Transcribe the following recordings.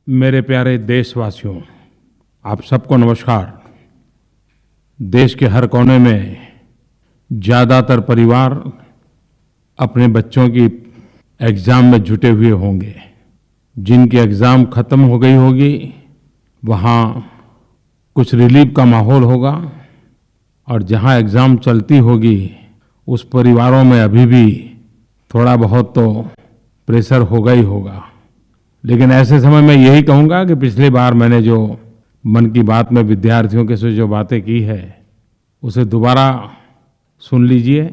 मेरे प्यारे देशवासियों, आप सबको नमस्कार। देश के हर कोने में ज़्यादातर परिवार अपने बच्चों की एग्ज़ाम में जुटे हुए होंगे। जिनकी एग्ज़ाम ख़त्म हो गई होगी वहाँ कुछ रिलीफ का माहौल होगा, और जहाँ एग्ज़ाम चलती होगी उस परिवारों में अभी भी थोड़ा बहुत तो प्रेशर होगा ही होगा। लेकिन ऐसे समय मैं यही कहूँगा कि पिछली बार मैंने जो मन की बात में विद्यार्थियों के से जो बातें की है उसे दोबारा सुन लीजिए।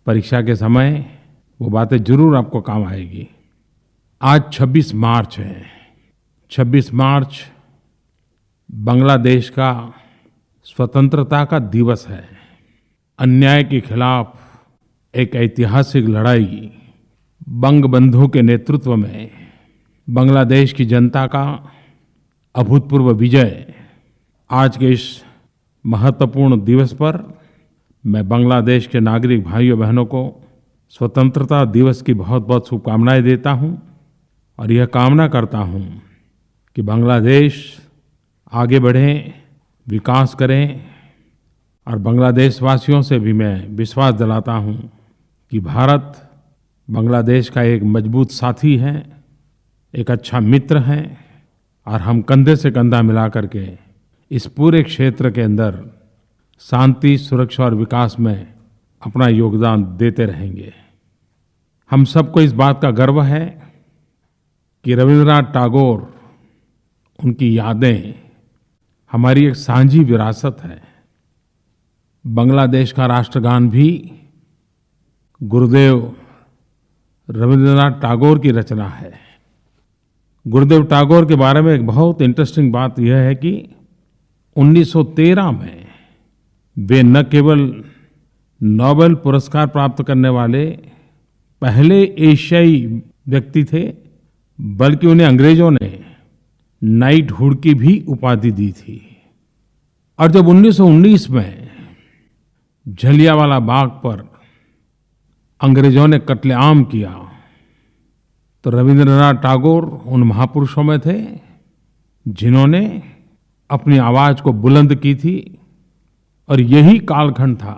परीक्षा के समय वो बातें जरूर आपको काम आएगी। आज 26 मार्च है। 26 मार्च बांग्लादेश का स्वतंत्रता का दिवस है। अन्याय के खिलाफ एक ऐतिहासिक लड़ाई बंगबंधु के नेतृत्व में बांग्लादेश की जनता का अभूतपूर्व विजय। आज के इस महत्वपूर्ण दिवस पर मैं बांग्लादेश के नागरिक भाइयों बहनों को स्वतंत्रता दिवस की बहुत बहुत शुभकामनाएं देता हूं, और यह कामना करता हूं कि बांग्लादेश आगे बढ़े, विकास करें। और बांग्लादेश वासियों से भी मैं विश्वास दिलाता हूं कि भारत बांग्लादेश का एक मजबूत साथी है, एक अच्छा मित्र है, और हम कंधे से कंधा मिला करके इस पूरे क्षेत्र के अंदर शांति, सुरक्षा और विकास में अपना योगदान देते रहेंगे। हम सबको इस बात का गर्व है कि रविंद्रनाथ टैगोर, उनकी यादें हमारी एक साझी विरासत है। बांग्लादेश का राष्ट्रगान भी गुरुदेव रविंद्रनाथ टैगोर की रचना है। गुरुदेव टैगोर के बारे में एक बहुत इंटरेस्टिंग बात यह है कि 1913 में वे न केवल नोबेल पुरस्कार प्राप्त करने वाले पहले एशियाई व्यक्ति थे, बल्कि उन्हें अंग्रेजों ने नाइटहुड की भी उपाधि दी थी। और जब 1919 में जलियांवाला बाग पर अंग्रेजों ने कत्लेआम किया तो रविंद्रनाथ टैगोर उन महापुरुषों में थे जिन्होंने अपनी आवाज को बुलंद की थी। और यही कालखंड था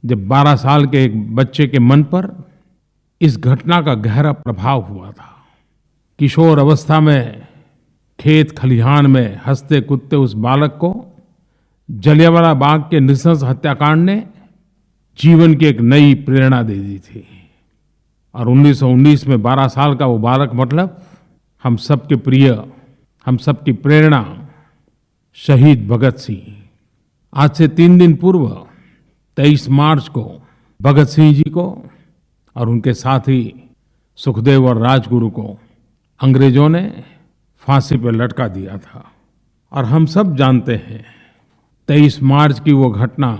जब 12 साल के एक बच्चे के मन पर इस घटना का गहरा प्रभाव हुआ था। किशोर अवस्था में खेत खलिहान में हंसते कूदते उस बालक को जलियांवाला बाग के नृशंस हत्याकांड ने जीवन की एक नई प्रेरणा दे दी थी। और 1919 में 12 साल का वो बालक, मतलब हम सबके प्रिय, हम सबकी प्रेरणा, शहीद भगत सिंह। आज से 3 दिन पूर्व 23 मार्च को भगत सिंह जी को और उनके साथी सुखदेव और राजगुरु को अंग्रेजों ने फांसी पर लटका दिया था। और हम सब जानते हैं 23 मार्च की वो घटना,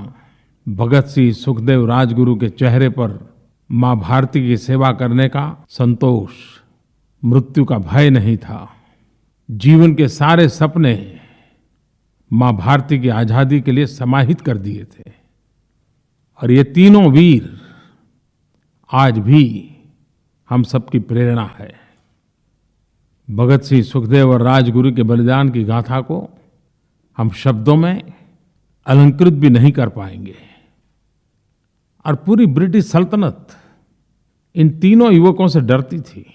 भगत सिंह, सुखदेव, राजगुरु के चेहरे पर माँ भारती की सेवा करने का संतोष, मृत्यु का भय नहीं था। जीवन के सारे सपने माँ भारती की आजादी के लिए समाहित कर दिए थे। और ये तीनों वीर आज भी हम सबकी प्रेरणा है। भगत सिंह, सुखदेव और राजगुरु के बलिदान की गाथा को हम शब्दों में अलंकृत भी नहीं कर पाएंगे। और पूरी ब्रिटिश सल्तनत इन तीनों युवकों से डरती थी।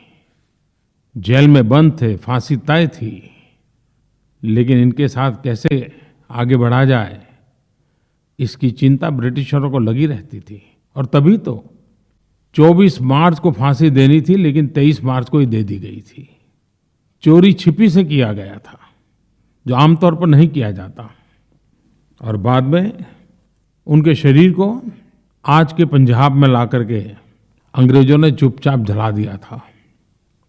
जेल में बंद थे, फांसी तय थी, लेकिन इनके साथ कैसे आगे बढ़ा जाए इसकी चिंता ब्रिटिशरों को लगी रहती थी। और तभी तो 24 मार्च को फांसी देनी थी, लेकिन 23 मार्च को ही दे दी गई थी। चोरी छिपी से किया गया था, जो आमतौर पर नहीं किया जाता। और बाद में उनके शरीर को आज के पंजाब में ला करके अंग्रेजों ने चुपचाप जला दिया था।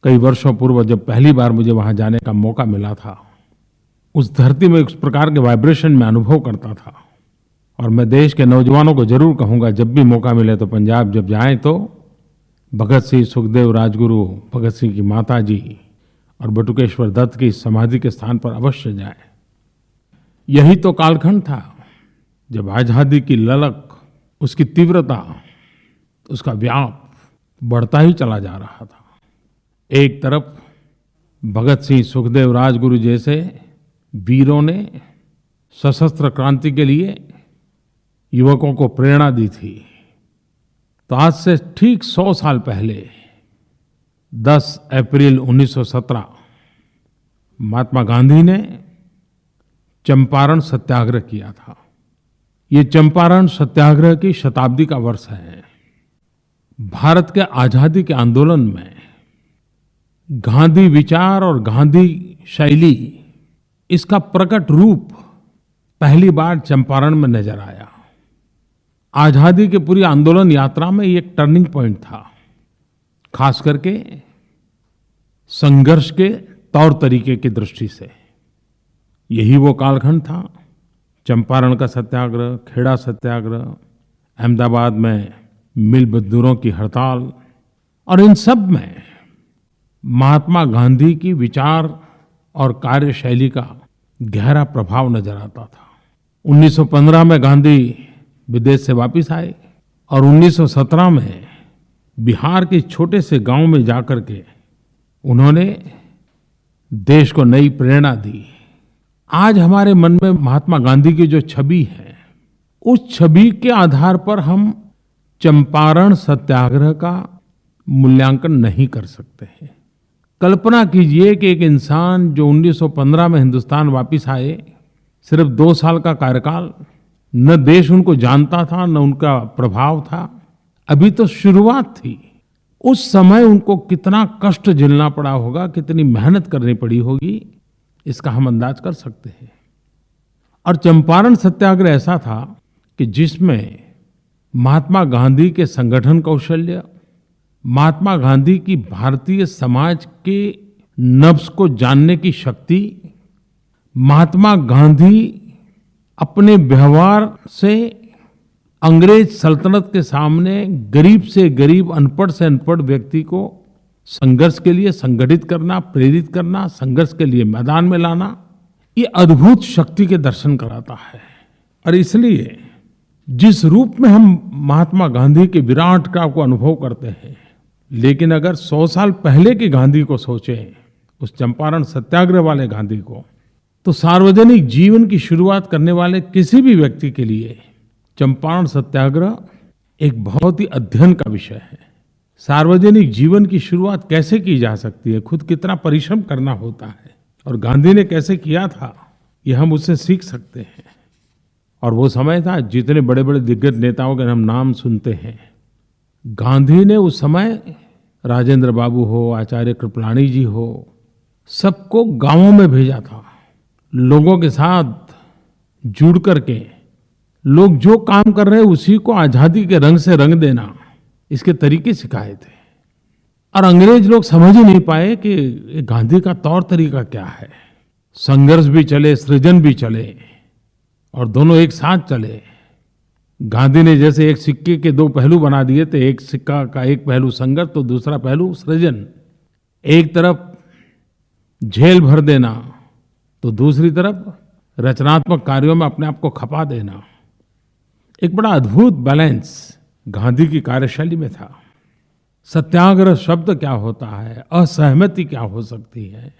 कई वर्षों पूर्व जब पहली बार मुझे वहां जाने का मौका मिला था, उस धरती में उस प्रकार के वाइब्रेशन में अनुभव करता था। और मैं देश के नौजवानों को जरूर कहूंगा, जब भी मौका मिले तो पंजाब जब जाएं तो भगत सिंह, सुखदेव, राजगुरु, भगत सिंह की माता जी और बटुकेश्वर दत्त की समाधि के स्थान पर अवश्य जाएं। यही तो कालखंड था जब आजादी की ललक, उसकी तीव्रता, उसका व्याप बढ़ता ही चला जा रहा था। एक तरफ भगत सिंह, सुखदेव, राजगुरु जैसे वीरों ने सशस्त्र क्रांति के लिए युवकों को प्रेरणा दी थी। तो आज से ठीक 100 साल पहले 10 अप्रैल 1917 महात्मा गांधी ने चंपारण सत्याग्रह किया था। ये चंपारण सत्याग्रह की शताब्दी का वर्ष है। भारत के आजादी के आंदोलन में गांधी विचार और गांधी शैली, इसका प्रकट रूप पहली बार चंपारण में नजर आया। आजादी के पूरी आंदोलन यात्रा में ये एक टर्निंग पॉइंट था, खास करके संघर्ष के तौर तरीके की दृष्टि से। यही वो कालखंड था, चंपारण का सत्याग्रह, खेड़ा सत्याग्रह, अहमदाबाद में मिल मजदूरों की हड़ताल, और इन सब में महात्मा गांधी की विचार और कार्यशैली का गहरा प्रभाव नजर आता था। 1915 में गांधी विदेश से वापस आए और 1917 में बिहार के छोटे से गांव में जाकर के उन्होंने देश को नई प्रेरणा दी। आज हमारे मन में महात्मा गांधी की जो छवि है, उस छवि के आधार पर हम चंपारण सत्याग्रह का मूल्यांकन नहीं कर सकते हैं। कल्पना कीजिए कि एक इंसान जो 1915 में हिंदुस्तान वापस आए, सिर्फ 2 साल का कार्यकाल, न देश उनको जानता था, न उनका प्रभाव था, अभी तो शुरुआत थी। उस समय उनको कितना कष्ट झेलना पड़ा होगा, कितनी मेहनत करनी पड़ी होगी, इसका हम अंदाज कर सकते हैं। और चंपारण सत्याग्रह ऐसा था कि जिसमें महात्मा गांधी के संगठन कौशल्य, महात्मा गांधी की भारतीय समाज के नब्ज को जानने की शक्ति, महात्मा गांधी अपने व्यवहार से अंग्रेज सल्तनत के सामने गरीब से गरीब, अनपढ़ से अनपढ़ व्यक्ति को संघर्ष के लिए संगठित करना, प्रेरित करना, संघर्ष के लिए मैदान में लाना, ये अद्भुत शक्ति के दर्शन कराता है। और इसलिए जिस रूप में हम महात्मा गांधी के विराट काल को अनुभव करते हैं, लेकिन अगर 100 साल पहले के गांधी को सोचें, उस चंपारण सत्याग्रह वाले गांधी को, तो सार्वजनिक जीवन की शुरुआत करने वाले किसी भी व्यक्ति के लिए चंपारण सत्याग्रह एक बहुत ही अध्ययन का विषय है। सार्वजनिक जीवन की शुरुआत कैसे की जा सकती है, खुद कितना परिश्रम करना होता है, और गांधी ने कैसे किया था, ये हम उससे सीख सकते हैं। और वो समय था, जितने बड़े बड़े दिग्गज नेताओं के हम नाम सुनते हैं, गांधी ने उस समय राजेंद्र बाबू हो, आचार्य कृपलानी जी हो, सबको गांवों में भेजा था। लोगों के साथ जुड़ करके लोग जो काम कर रहे हैं उसी को आजादी के रंग से रंग देना, इसके तरीके सिखाए थे। और अंग्रेज लोग समझ ही नहीं पाए कि गांधी का तौर तरीका क्या है। संघर्ष भी चले, सृजन भी चले, और दोनों एक साथ चले। गांधी ने जैसे एक सिक्के के 2 पहलू बना दिए थे, एक सिक्का का एक पहलू संघर्ष तो दूसरा पहलू सृजन। एक तरफ झेल भर देना तो दूसरी तरफ रचनात्मक कार्यों में अपने आप को खपा देना। एक बड़ा अद्भुत बैलेंस गांधी की कार्यशैली में था। सत्याग्रह शब्द क्या होता है, असहमति क्या हो सकती है,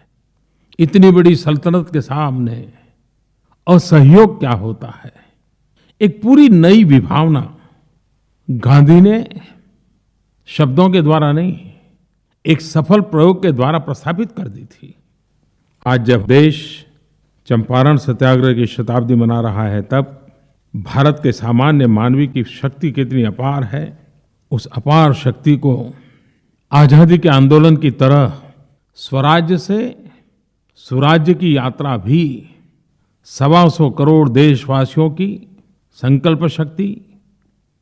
इतनी बड़ी सल्तनत के सामने असहयोग क्या होता है, एक पूरी नई विभावना गांधी ने शब्दों के द्वारा नहीं, एक सफल प्रयोग के द्वारा प्रस्थापित कर दी थी। आज जब देश चंपारण सत्याग्रह की शताब्दी मना रहा है, तब भारत के सामान्य मानवी की शक्ति कितनी अपार है, उस अपार शक्ति को आजादी के आंदोलन की तरह स्वराज्य से सुराज्य की यात्रा भी 125 करोड़ देशवासियों की संकल्प शक्ति,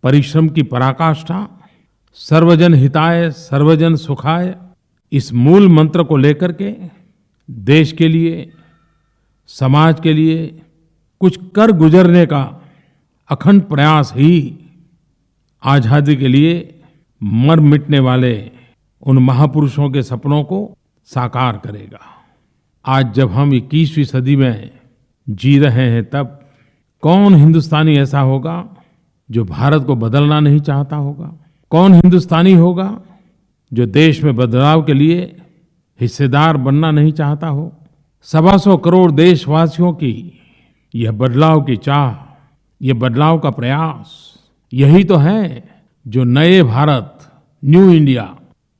परिश्रम की पराकाष्ठा, सर्वजन हिताय सर्वजन सुखाय, इस मूल मंत्र को लेकर के देश के लिए, समाज के लिए कुछ कर गुजरने का अखंड प्रयास ही आजादी के लिए मर मिटने वाले उन महापुरुषों के सपनों को साकार करेगा। आज जब हम 21वीं सदी में जी रहे हैं, तब कौन हिंदुस्तानी ऐसा होगा जो भारत को बदलना नहीं चाहता होगा? कौन हिंदुस्तानी होगा जो देश में बदलाव के लिए हिस्सेदार बनना नहीं चाहता हो। 125 करोड़ देशवासियों की यह बदलाव की चाह, ये बदलाव का प्रयास, यही तो है जो नए भारत, न्यू इंडिया,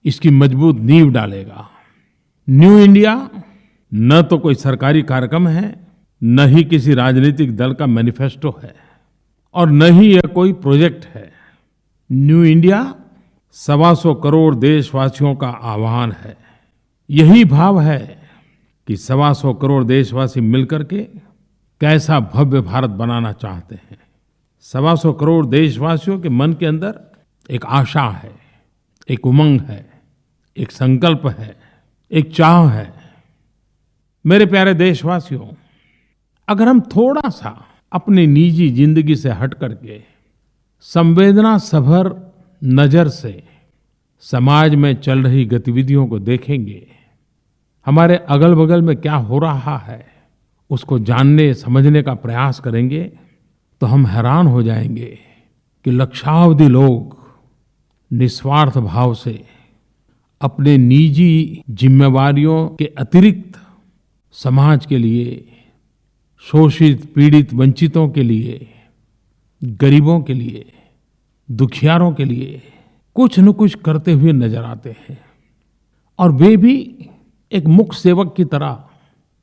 इसकी मजबूत नींव डालेगा। न्यू इंडिया न तो कोई सरकारी कार्यक्रम है, न ही किसी राजनीतिक दल का मैनिफेस्टो है, और न ही यह कोई प्रोजेक्ट है। न्यू इंडिया 125 करोड़ देशवासियों का आह्वान है। यही भाव है कि 125 करोड़ देशवासी मिलकर के कैसा भव्य भारत बनाना चाहते हैं। 125 करोड़ देशवासियों के मन के अंदर एक आशा है, एक उमंग है, एक संकल्प है, एक चाह है। मेरे प्यारे देशवासियों, अगर हम थोड़ा सा अपनी निजी जिंदगी से हट करके संवेदना सभर नजर से समाज में चल रही गतिविधियों को देखेंगे, हमारे अगल बगल में क्या हो रहा है उसको जानने समझने का प्रयास करेंगे, तो हम हैरान हो जाएंगे कि लक्षावधि लोग निस्वार्थ भाव से अपने निजी जिम्मेवारियों के अतिरिक्त समाज के लिए, शोषित पीड़ित वंचितों के लिए, गरीबों के लिए, दुखियारों के लिए कुछ न कुछ करते हुए नजर आते हैं। और वे भी एक मुख्य सेवक की तरह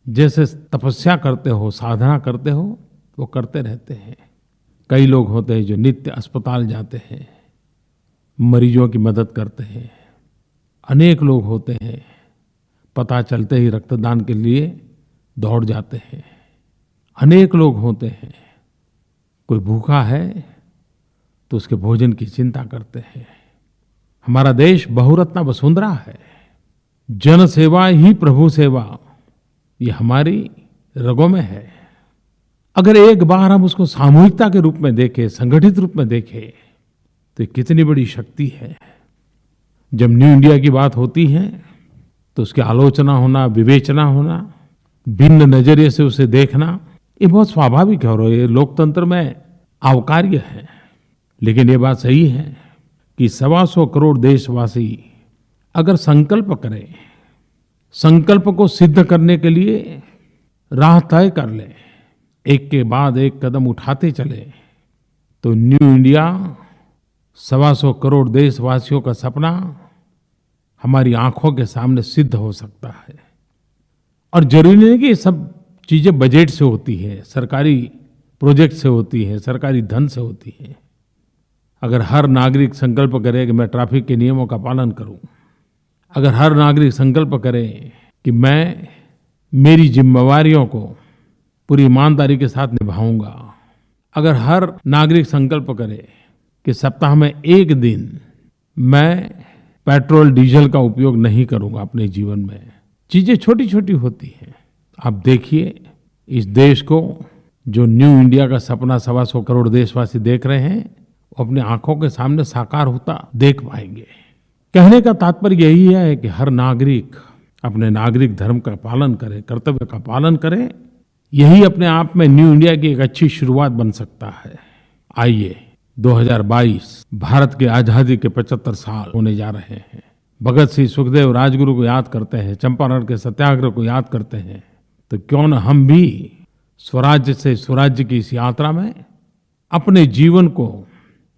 जैसे तपस्या करते हो, साधना करते हो, वो करते रहते हैं। कई लोग होते हैं जो नित्य अस्पताल जाते हैं, मरीजों की मदद करते हैं। अनेक लोग होते हैं पता चलते ही रक्तदान के लिए दौड़ जाते हैं। अनेक लोग होते हैं कोई भूखा है तो उसके भोजन की चिंता करते हैं। हमारा देश बहुरत्ना वसुंधरा है। जन सेवा ही प्रभु सेवा, ये हमारी रगों में है। अगर एक बार हम उसको सामूहिकता के रूप में देखें, संगठित रूप में देखें, तो कितनी बड़ी शक्ति है। जब न्यू इंडिया की बात होती है तो उसकी आलोचना होना, विवेचना होना, भिन्न नजरिए से उसे देखना, ये बहुत स्वाभाविक है और ये लोकतंत्र में आवकार्य है। लेकिन ये बात सही है कि 125 करोड़ देशवासी अगर संकल्प करें, संकल्प को सिद्ध करने के लिए राह तय कर लें, एक के बाद एक कदम उठाते चले, तो न्यू इंडिया 125 करोड़ देशवासियों का सपना हमारी आंखों के सामने सिद्ध हो सकता है। और जरूरी नहीं कि ये सब चीजें बजट से होती है, सरकारी प्रोजेक्ट से होती है, सरकारी धन से होती है। अगर हर नागरिक संकल्प करे कि मैं ट्रैफिक के नियमों का पालन करूं, अगर हर नागरिक संकल्प करे कि मैं मेरी जिम्मेवारियों को पूरी ईमानदारी के साथ निभाऊंगा, अगर हर नागरिक संकल्प करे कि सप्ताह में एक दिन मैं पेट्रोल डीजल का उपयोग नहीं करूंगा अपने जीवन में, चीजें छोटी छोटी होती हैं। आप देखिए इस देश को जो न्यू इंडिया का सपना 125 करोड़ देशवासी देख रहे हैं, वो अपनी आंखों के सामने साकार होता देख पाएंगे। कहने का तात्पर्य यही है कि हर नागरिक अपने नागरिक धर्म का पालन करे, कर्तव्य का पालन करे। यही अपने आप में न्यू इंडिया की एक अच्छी शुरुआत बन सकता है। आइए 2022 भारत की आजादी के 75 साल होने जा रहे हैं। भगत सिंह, सुखदेव, राजगुरु को याद करते हैं, चंपारण के सत्याग्रह को याद करते हैं, तो क्यों न हम भी स्वराज्य से सुराज्य की इस यात्रा में अपने जीवन को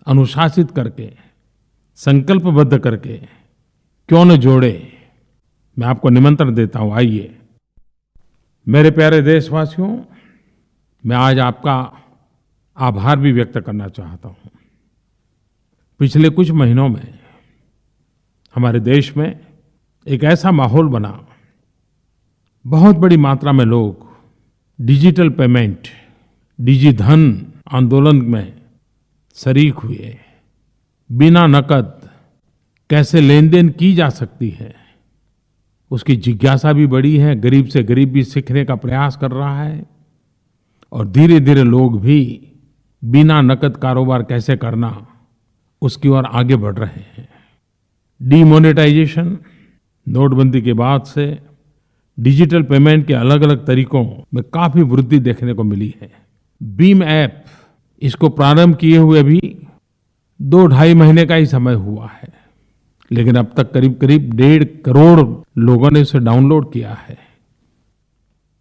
अनुशासित करके, संकल्पबद्ध करके क्यों न जोड़े। मैं आपको निमंत्रण देता हूं, आइए। मेरे प्यारे देशवासियों, मैं आज आपका आभार भी व्यक्त करना चाहता हूं। पिछले कुछ महीनों में हमारे देश में एक ऐसा माहौल बना, बहुत बड़ी मात्रा में लोग डिजिटल पेमेंट, डिजिधन आंदोलन में शरीक हुए। बिना नकद कैसे लेन देन की जा सकती है, उसकी जिज्ञासा भी बढ़ी है। गरीब से गरीब भी सीखने का प्रयास कर रहा है और धीरे धीरे लोग भी बिना नकद कारोबार कैसे करना, उसकी ओर आगे बढ़ रहे हैं। डीमोनेटाइजेशन, नोटबंदी के बाद से डिजिटल पेमेंट के अलग अलग तरीकों में काफी वृद्धि देखने को मिली है। बीम ऐप, इसको प्रारंभ किए हुए भी 2-2.5 महीने का ही समय हुआ है, लेकिन अब तक करीब करीब 1.5 करोड़ लोगों ने उसे डाउनलोड किया है।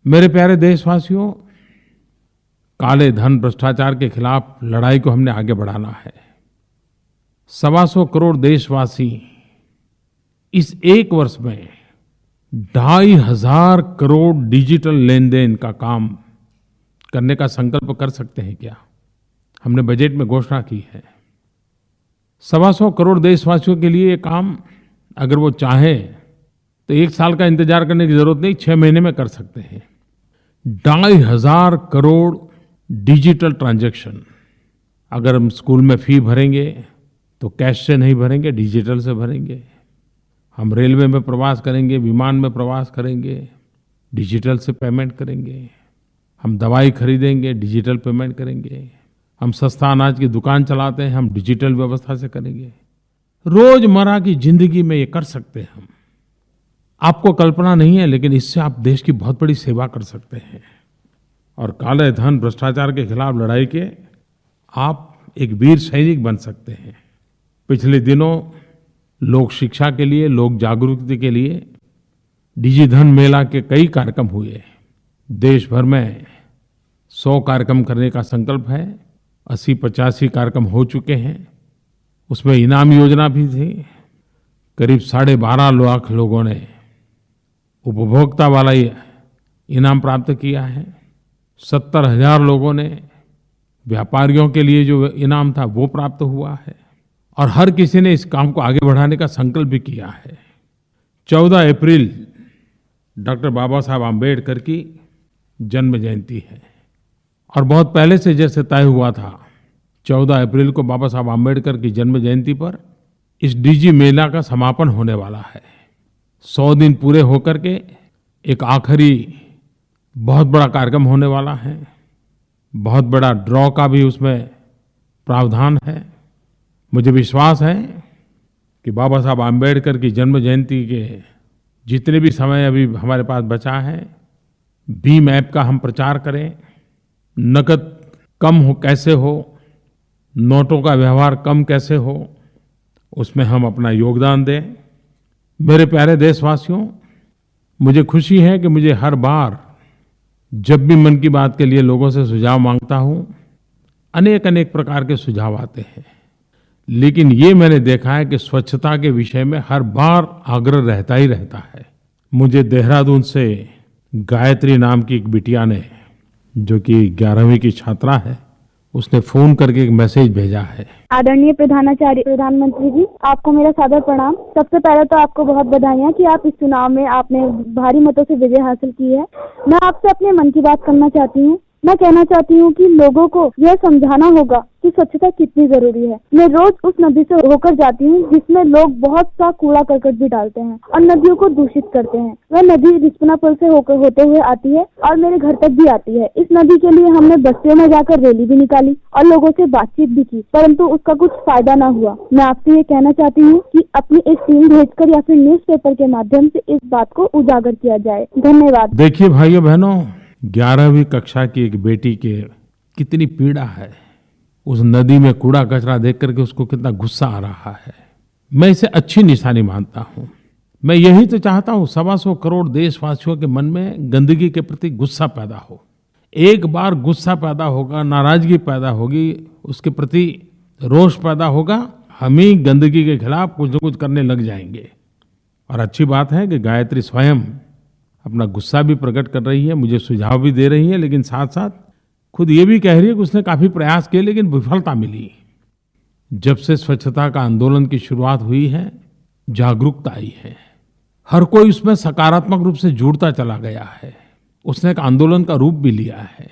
मेरे प्यारे देशवासियों, काले धन भ्रष्टाचार के खिलाफ लड़ाई को हमने आगे बढ़ाना है। 125 करोड़ देशवासी इस एक वर्ष में 2,500 करोड़ डिजिटल लेन देन का काम करने का संकल्प कर सकते हैं क्या? हमने बजट में घोषणा की है। 125 करोड़ देशवासियों के लिए ये काम अगर वो चाहे तो 1 साल का इंतजार करने की जरूरत नहीं, 6 महीने में कर सकते हैं। 2,500 करोड़ डिजिटल ट्रांजैक्शन। अगर हम स्कूल में फी भरेंगे तो कैश से नहीं भरेंगे, डिजिटल से भरेंगे। हम रेलवे में प्रवास करेंगे, विमान में प्रवास करेंगे, डिजिटल से पेमेंट करेंगे। हम दवाई खरीदेंगे, डिजिटल पेमेंट करेंगे। हम सस्ता अनाज की दुकान चलाते हैं, हम डिजिटल व्यवस्था से करेंगे। रोजमर्रा की जिंदगी में ये कर सकते हैं हम। आपको कल्पना नहीं है, लेकिन इससे आप देश की बहुत बड़ी सेवा कर सकते हैं। और काले धन भ्रष्टाचार के खिलाफ लड़ाई के आप एक वीर सैनिक बन सकते हैं। पिछले दिनों लोक शिक्षा के लिए, लोक जागरूकता के लिए डिजिधन मेला के कई कार्यक्रम हुए। देश भर में 100 कार्यक्रम करने का संकल्प है। 80-85 कार्यक्रम हो चुके हैं। उसमें इनाम योजना भी थी। करीब 12.5 लाख लोगों ने उपभोक्ता वाला इनाम प्राप्त किया है। 70,000 लोगों ने व्यापारियों के लिए जो इनाम था वो प्राप्त हुआ है। और हर किसी ने इस काम को आगे बढ़ाने का संकल्प भी किया है। 14 अप्रैल डॉक्टर बाबा साहब आम्बेडकर की जन्म जयंती है। और बहुत पहले से जैसे तय हुआ था, 14 अप्रैल को बाबा साहब आम्बेडकर की जन्म जयंती पर इस डिजी मेला का समापन होने वाला है। 100 दिन पूरे होकर के एक आखिरी बहुत बड़ा कार्यक्रम होने वाला है। बहुत बड़ा ड्रॉ का भी उसमें प्रावधान है। मुझे विश्वास है कि बाबा साहब आम्बेडकर की जन्म जयंती के जितने भी समय अभी हमारे पास बचा है, भीम ऐप का हम प्रचार करें। नकद कम हो कैसे हो, नोटों का व्यवहार कम कैसे हो, उसमें हम अपना योगदान दें। मेरे प्यारे देशवासियों, मुझे खुशी है कि मुझे हर बार जब भी मन की बात के लिए लोगों से सुझाव मांगता हूं, अनेक अनेक प्रकार के सुझाव आते हैं। लेकिन ये मैंने देखा है कि स्वच्छता के विषय में हर बार आग्रह रहता ही रहता है। मुझे देहरादून से गायत्री नाम की एक बिटिया ने, जो कि 11वीं की छात्रा है, उसने फोन करके एक मैसेज भेजा है। आदरणीय प्रधानाचार्य प्रधानमंत्री जी, आपको मेरा सादर प्रणाम। सबसे पहले तो आपको बहुत बधाइयाँ कि आप इस चुनाव में आपने भारी मतों से विजय हासिल की है। मैं आपसे अपने मन की बात करना चाहती हूँ। मैं कहना चाहती हूँ कि लोगों को यह समझाना होगा कि स्वच्छता कितनी जरूरी है। मैं रोज उस नदी से होकर जाती हूँ जिसमें लोग बहुत सा कूड़ा करकट भी डालते हैं और नदियों को दूषित करते हैं। वह नदी रिस्पना पुल से होते हुए आती है और मेरे घर तक भी आती है। इस नदी के लिए हमने बस्तियों में जाकर रैली भी निकाली और लोगों से बातचीत भी की, परंतु उसका कुछ फायदा न हुआ। मैं आपसे ये कहना चाहती हूँ कि अपनी एक टीम भेजकर या फिर न्यूज़पेपर के माध्यम से इस बात को उजागर किया जाए। धन्यवाद। देखिए भाइयों बहनों, 11वीं कक्षा की एक बेटी के कितनी पीड़ा है। उस नदी में कूड़ा कचरा देख करके उसको कितना गुस्सा आ रहा है। मैं इसे अच्छी निशानी मानता हूं। मैं यही तो चाहता हूं, 125 करोड़ देशवासियों के मन में गंदगी के प्रति गुस्सा पैदा हो। एक बार गुस्सा पैदा होगा, नाराजगी पैदा होगी, उसके प्रति रोष पैदा होगा, हम ही गंदगी के खिलाफ कुछ न कुछ करने लग जाएंगे। और अच्छी बात है कि गायत्री स्वयं अपना गुस्सा भी प्रकट कर रही है, मुझे सुझाव भी दे रही है, लेकिन साथ साथ खुद ये भी कह रही है कि उसने काफी प्रयास किए लेकिन विफलता मिली। जब से स्वच्छता का आंदोलन की शुरुआत हुई है, जागरूकता आई है, हर कोई उसमें सकारात्मक रूप से जुड़ता चला गया है। उसने एक आंदोलन का रूप भी लिया है।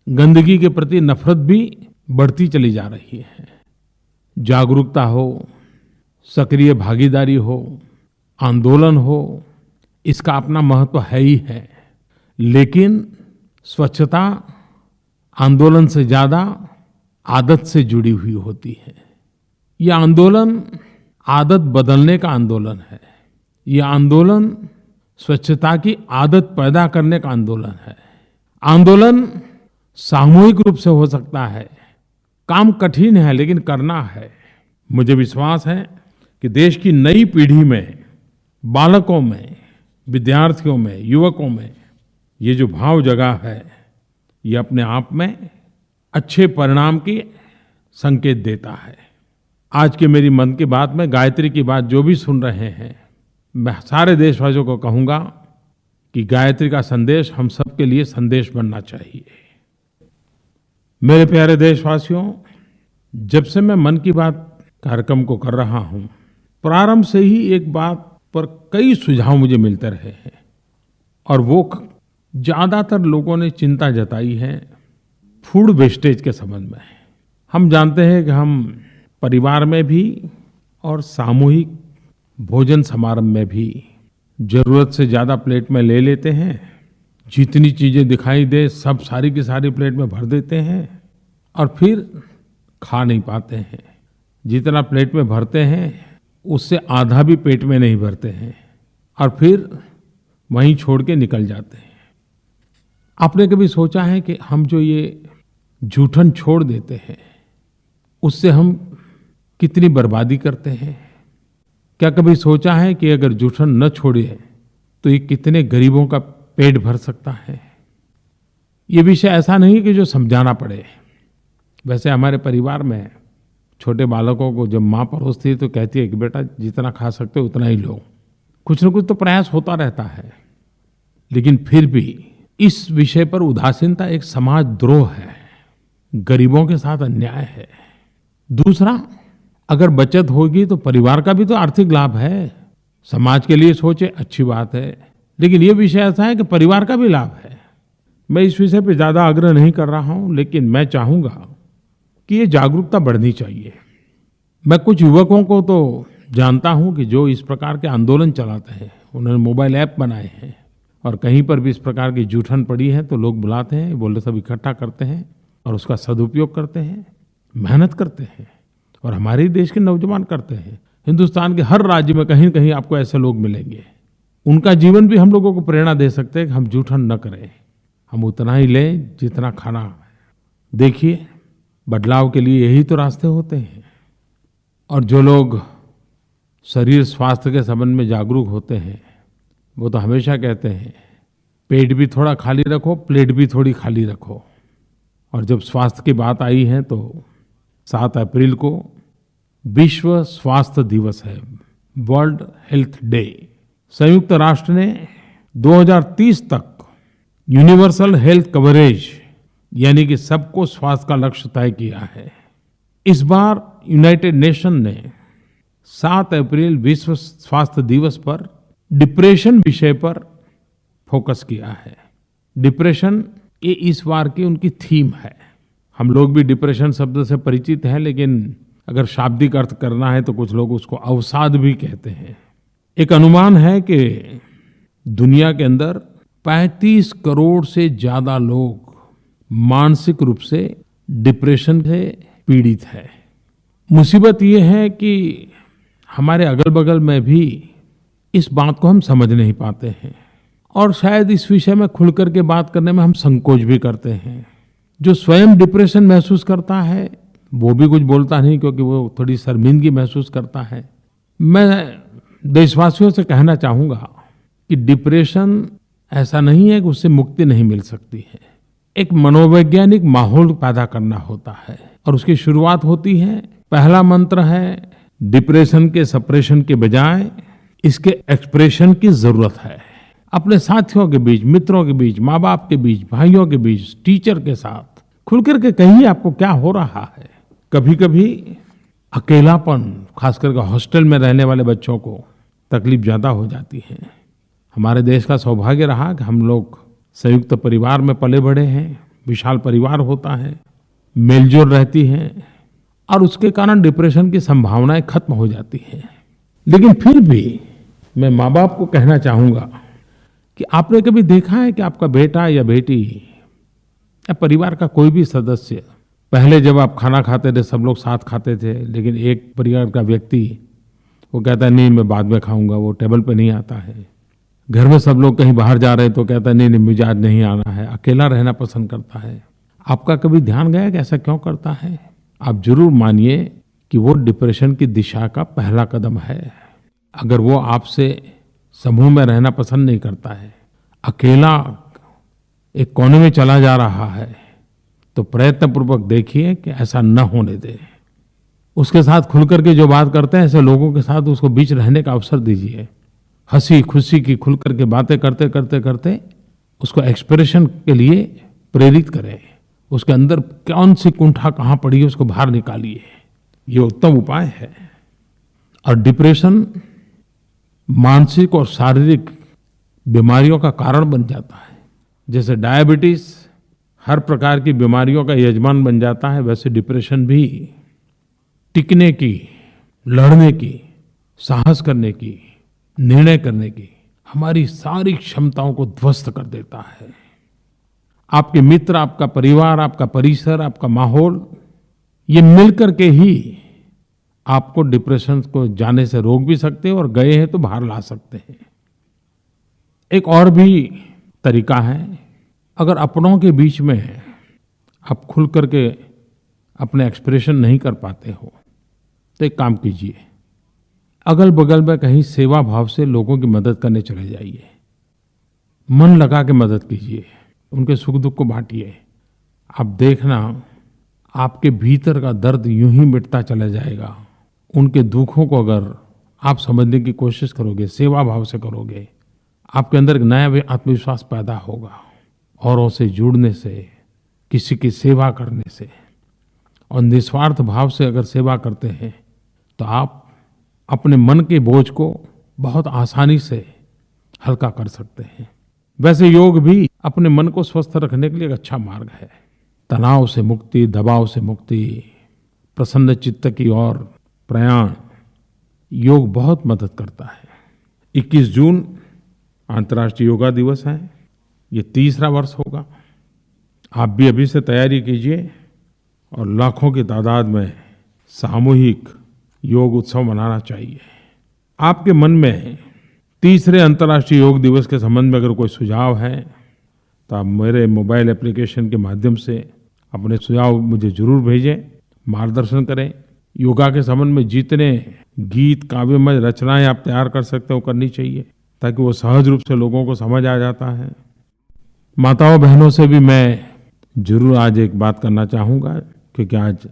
गंदगी के प्रति नफरत भी बढ़ती चली जा रही है। जागरूकता हो, सक्रिय भागीदारी हो, आंदोलन हो, इसका अपना महत्व है ही है। लेकिन स्वच्छता आंदोलन से ज्यादा आदत से जुड़ी हुई होती है। यह आंदोलन आदत बदलने का आंदोलन है। यह आंदोलन स्वच्छता की आदत पैदा करने का आंदोलन है। आंदोलन सामूहिक रूप से हो सकता है। काम कठिन है लेकिन करना है। मुझे विश्वास है कि देश की नई पीढ़ी में, बालकों में, विद्यार्थियों में, युवकों में ये जो भाव जगा है, ये अपने आप में अच्छे परिणाम की संकेत देता है। आज की मेरी मन की बात में गायत्री की बात जो भी सुन रहे हैं, मैं सारे देशवासियों को कहूँगा कि गायत्री का संदेश हम सबके लिए संदेश बनना चाहिए। मेरे प्यारे देशवासियों, जब से मैं मन की बात कार्यक्रम को कर रहा हूँ, प्रारंभ से ही एक बात पर कई सुझाव मुझे मिलते रहे हैं और वो ज़्यादातर लोगों ने चिंता जताई है फूड वेस्टेज के संबंध में। हम जानते हैं कि हम परिवार में भी और सामूहिक भोजन समारोह में भी जरूरत से ज़्यादा प्लेट में ले लेते हैं। जितनी चीज़ें दिखाई दे सब सारी की सारी प्लेट में भर देते हैं और फिर खा नहीं पाते हैं। जितना प्लेट में भरते हैं उससे आधा भी पेट में नहीं भरते हैं और फिर वहीं छोड़ के निकल जाते हैं। आपने कभी सोचा है कि हम जो ये जूठन छोड़ देते हैं उससे हम कितनी बर्बादी करते हैं? क्या कभी सोचा है कि अगर जूठन न छोड़े तो ये कितने गरीबों का पेट भर सकता है? ये विषय ऐसा नहीं कि जो समझाना पड़े। वैसे हमारे परिवार में छोटे बालकों को जब माँ परोसती है तो कहती है कि बेटा जितना खा सकते हो उतना ही लो। कुछ न कुछ तो प्रयास होता रहता है, लेकिन फिर भी इस विषय पर उदासीनता एक समाज द्रोह है, गरीबों के साथ अन्याय है। दूसरा, अगर बचत होगी तो परिवार का भी तो आर्थिक लाभ है। समाज के लिए सोचे अच्छी बात है, लेकिन ये विषय ऐसा है कि परिवार का भी लाभ है। मैं इस विषय पे ज़्यादा आग्रह नहीं कर रहा हूँ, लेकिन मैं चाहूँगा कि ये जागरूकता बढ़नी चाहिए। मैं कुछ युवकों को तो जानता हूँ कि जो इस प्रकार के आंदोलन चलाते हैं, उन्होंने मोबाइल ऐप बनाए हैं और कहीं पर भी इस प्रकार की जूठन पड़ी है तो लोग बुलाते हैं, बोले सब इकट्ठा करते हैं और उसका सदुपयोग करते हैं, मेहनत करते हैं और हमारे देश के नौजवान करते हैं। हिंदुस्तान के हर राज्य में कहीं न कहीं आपको ऐसे लोग मिलेंगे। उनका जीवन भी हम लोगों को प्रेरणा दे सकते हैं कि हम जूठन न करें, हम उतना ही लें जितना खाना है। देखिए, बदलाव के लिए यही तो रास्ते होते हैं। और जो लोग शरीर स्वास्थ्य के संबंध में जागरूक होते हैं वो तो हमेशा कहते हैं पेट भी थोड़ा खाली रखो, प्लेट भी थोड़ी खाली रखो। और जब स्वास्थ्य की बात आई है तो 7 अप्रैल को विश्व स्वास्थ्य दिवस है, वर्ल्ड हेल्थ डे। संयुक्त राष्ट्र ने 2030 तक यूनिवर्सल हेल्थ कवरेज यानी कि सबको स्वास्थ्य का लक्ष्य तय किया है। इस बार यूनाइटेड नेशन ने 7 अप्रैल विश्व स्वास्थ्य दिवस पर डिप्रेशन विषय पर फोकस किया है। डिप्रेशन ये इस बार की उनकी थीम है। हम लोग भी डिप्रेशन शब्द से परिचित हैं, लेकिन अगर शाब्दिक अर्थ करना है तो कुछ लोग उसको अवसाद भी कहते हैं। एक अनुमान है कि दुनिया के अंदर 35 करोड़ से ज्यादा लोग मानसिक रूप से डिप्रेशन से पीड़ित है। मुसीबत ये है कि हमारे अगल बगल में भी इस बात को हम समझ नहीं पाते हैं और शायद इस विषय में खुल करके बात करने में हम संकोच भी करते हैं। जो स्वयं डिप्रेशन महसूस करता है वो भी कुछ बोलता नहीं, क्योंकि वो थोड़ी शर्मिंदगी महसूस करता है। मैं देशवासियों से कहना चाहूँगा कि डिप्रेशन ऐसा नहीं है कि उससे मुक्ति नहीं मिल सकती है। एक मनोवैज्ञानिक माहौल पैदा करना होता है और उसकी शुरुआत होती है, पहला मंत्र है डिप्रेशन के सप्रेशन के बजाय इसके एक्सप्रेशन की जरूरत है। अपने साथियों के बीच, मित्रों के बीच, माँ बाप के बीच, भाइयों के बीच, टीचर के साथ खुल करके कहिए आपको क्या हो रहा है। कभी कभी अकेलापन, खास करके हॉस्टल में रहने वाले बच्चों को तकलीफ ज्यादा हो जाती है। हमारे देश का सौभाग्य रहा कि हम लोग संयुक्त परिवार में पले बढ़े हैं, विशाल परिवार होता है, मेलजोल रहती है और उसके कारण डिप्रेशन की संभावनाएं खत्म हो जाती हैं। लेकिन फिर भी मैं माँ बाप को कहना चाहूँगा कि आपने कभी देखा है कि आपका बेटा या बेटी या परिवार का कोई भी सदस्य, पहले जब आप खाना खाते थे सब लोग साथ खाते थे, लेकिन एक परिवार का व्यक्ति वो कहता है नहीं मैं बाद में खाऊंगा, वो टेबल पे नहीं आता है। घर में सब लोग कहीं बाहर जा रहे हैं तो कहता है नहीं मुझे आज नहीं आना है, अकेला रहना पसंद करता है। आपका कभी ध्यान गया कि ऐसा क्यों करता है? आप जरूर मानिए कि वो डिप्रेशन की दिशा का पहला कदम है। अगर वो आपसे समूह में रहना पसंद नहीं करता है, अकेला एक कोने में चला जा रहा है, तो प्रयत्नपूर्वक देखिए कि ऐसा न होने दें। उसके साथ खुल करके जो बात करते हैं, ऐसे लोगों के साथ उसको बीच रहने का अवसर दीजिए। हंसी खुशी की खुल करके बातें करते करते करते उसको एक्सप्रेशन के लिए प्रेरित करें। उसके अंदर कौन सी कुंठा कहाँ पड़ी है उसको बाहर निकालिए। ये उत्तम उपाय है। और डिप्रेशन मानसिक और शारीरिक बीमारियों का कारण बन जाता है। जैसे डायबिटीज हर प्रकार की बीमारियों का यजमान बन जाता है, वैसे डिप्रेशन भी टिकने की, लड़ने की, साहस करने की, निर्णय करने की हमारी सारी क्षमताओं को ध्वस्त कर देता है। आपके मित्र, आपका परिवार, आपका परिसर, आपका माहौल, ये मिलकर के ही आपको डिप्रेशन को जाने से रोक भी सकते हैं और गए हैं तो बाहर ला सकते हैं। एक और भी तरीका है, अगर अपनों के बीच में आप खुल करके अपने एक्सप्रेशन नहीं कर पाते हो, तो एक काम कीजिए, अगल बगल में कहीं सेवा भाव से लोगों की मदद करने चले जाइए। मन लगा के मदद कीजिए, उनके सुख दुख को बांटिए। आप देखना, आपके भीतर का दर्द यूं ही मिटता चला जाएगा। उनके दुखों को अगर आप समझने की कोशिश करोगे, सेवा भाव से करोगे, आपके अंदर एक नया आत्मविश्वास पैदा होगा। औरों से जुड़ने से, किसी की सेवा करने से और निस्वार्थ भाव से अगर सेवा करते हैं, तो आप अपने मन के बोझ को बहुत आसानी से हल्का कर सकते हैं। वैसे योग भी अपने मन को स्वस्थ रखने के लिए एक अच्छा मार्ग है। तनाव से मुक्ति, दबाव से मुक्ति, प्रसन्न चित्त की ओर प्रयाण, योग बहुत मदद करता है। 21 जून अंतर्राष्ट्रीय योगा दिवस है। ये 3रा वर्ष होगा। आप भी अभी से तैयारी कीजिए और लाखों की तादाद में सामूहिक योग उत्सव मनाना चाहिए। आपके मन में 3रे अंतर्राष्ट्रीय योग दिवस के संबंध में अगर कोई सुझाव है, तो आप मेरे मोबाइल एप्लीकेशन के माध्यम से अपने सुझाव मुझे जरूर भेजें, मार्गदर्शन करें। योगा के संबंध में जितने गीत, काव्यमय रचनाएं आप तैयार कर सकते हो करनी चाहिए, ताकि वो सहज रूप से लोगों को समझ आ जाता है। माताओं बहनों से भी मैं जरूर आज एक बात करना चाहूँगा, क्योंकि आज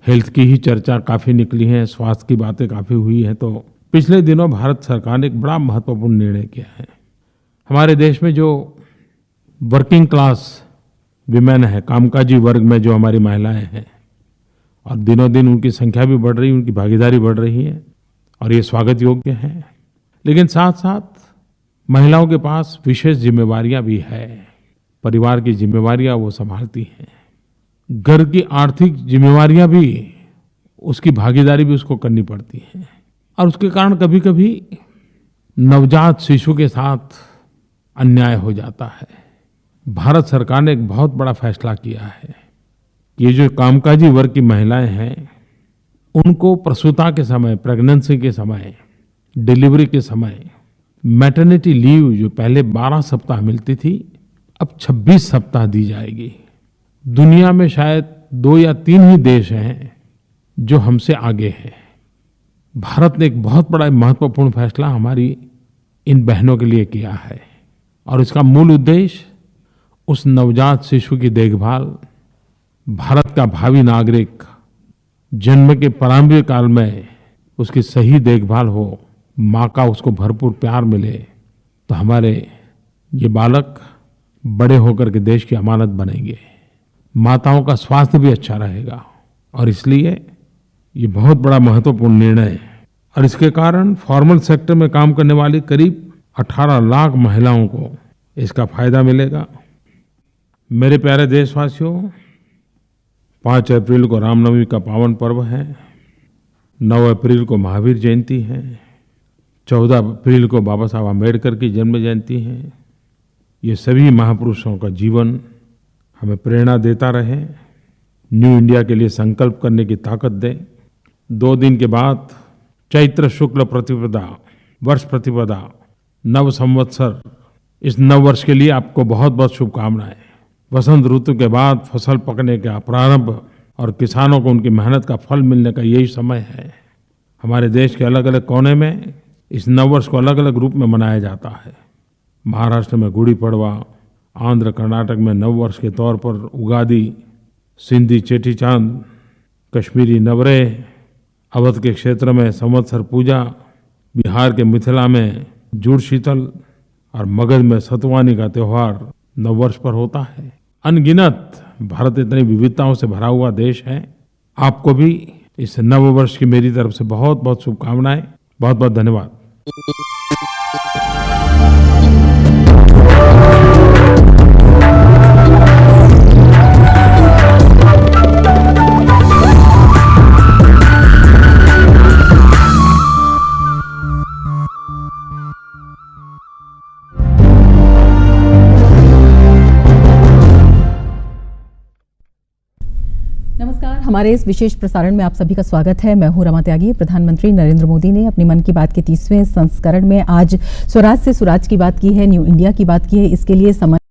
हेल्थ की ही चर्चा काफ़ी निकली है, स्वास्थ्य की बातें काफ़ी हुई हैं। तो पिछले दिनों भारत सरकार ने एक बड़ा महत्वपूर्ण निर्णय किया है। हमारे देश में जो वर्किंग क्लास विमेन है, कामकाजी वर्ग में जो हमारी महिलाएं हैं, और दिनों दिन उनकी संख्या भी बढ़ रही है, उनकी भागीदारी बढ़ रही है, और ये स्वागत योग्य है। लेकिन साथ साथ महिलाओं के पास विशेष जिम्मेवारियां भी है। परिवार की जिम्मेवारियां वो संभालती हैं, घर की आर्थिक जिम्मेवारियां भी, उसकी भागीदारी भी उसको करनी पड़ती है। और उसके कारण कभी कभी नवजात शिशु के साथ अन्याय हो जाता है। भारत सरकार ने एक बहुत बड़ा फैसला किया है कि ये जो कामकाजी वर्ग की महिलाएं हैं, उनको प्रसूता के समय, प्रेगनेंसी के समय, डिलीवरी के समय मैटरनिटी लीव जो पहले 12 सप्ताह मिलती थी, अब 26 सप्ताह दी जाएगी। दुनिया में शायद 2 या 3 ही देश हैं जो हमसे आगे हैं। भारत ने एक बहुत बड़ा महत्वपूर्ण फैसला हमारी इन बहनों के लिए किया है, और इसका मूल उद्देश्य उस नवजात शिशु की देखभाल, भारत का भावी नागरिक जन्म के प्रारंभिक काल में उसकी सही देखभाल हो, माँ का उसको भरपूर प्यार मिले, तो हमारे ये बालक बड़े होकर के देश की अमानत बनेंगे। माताओं का स्वास्थ्य भी अच्छा रहेगा, और इसलिए ये बहुत बड़ा महत्वपूर्ण निर्णय है। और इसके कारण फॉर्मल सेक्टर में काम करने वाली करीब 18 लाख महिलाओं को इसका फायदा मिलेगा। मेरे प्यारे देशवासियों, 5 अप्रैल को रामनवमी का पावन पर्व है, 9 अप्रैल को महावीर जयंती है, 14 अप्रैल को बाबा साहब आम्बेडकर की जन्म जयंती है। ये सभी महापुरुषों का जीवन हमें प्रेरणा देता रहे, न्यू इंडिया के लिए संकल्प करने की ताकत दे। 2 दिन के बाद चैत्र शुक्ल प्रतिपदा, वर्ष प्रतिपदा, नव संवत्सर, इस नव वर्ष के लिए आपको बहुत बहुत शुभकामनाएं। वसंत ऋतु के बाद फसल पकने का प्रारंभ और किसानों को उनकी मेहनत का फल मिलने का यही समय है। हमारे देश के अलग अलग कोने में इस नववर्ष को अलग अलग रूप में मनाया जाता है। महाराष्ट्र में गुड़ी पड़वा, आंध्र कर्नाटक में नववर्ष के तौर पर उगादी, सिंधी चेटी चांद, कश्मीरी नवरेह, अवध के क्षेत्र में संवत्सर पूजा, बिहार के मिथिला में जुड़ शीतल और मगध में सतुवानी का त्योहार नववर्ष पर होता है। अनगिनत भारत इतनी विविधताओं से भरा हुआ देश है। आपको भी इस नववर्ष की मेरी तरफ से बहुत बहुत शुभकामनाएं। बहुत बहुत धन्यवाद। नमस्कार, हमारे इस विशेष प्रसारण में आप सभी का स्वागत है। मैं हूं रमा त्यागी। प्रधानमंत्री नरेंद्र मोदी ने अपनी मन की बात के 30वें संस्करण में आज स्वराज से सुराज की बात की है, न्यू इंडिया की बात की है। इसके लिए समय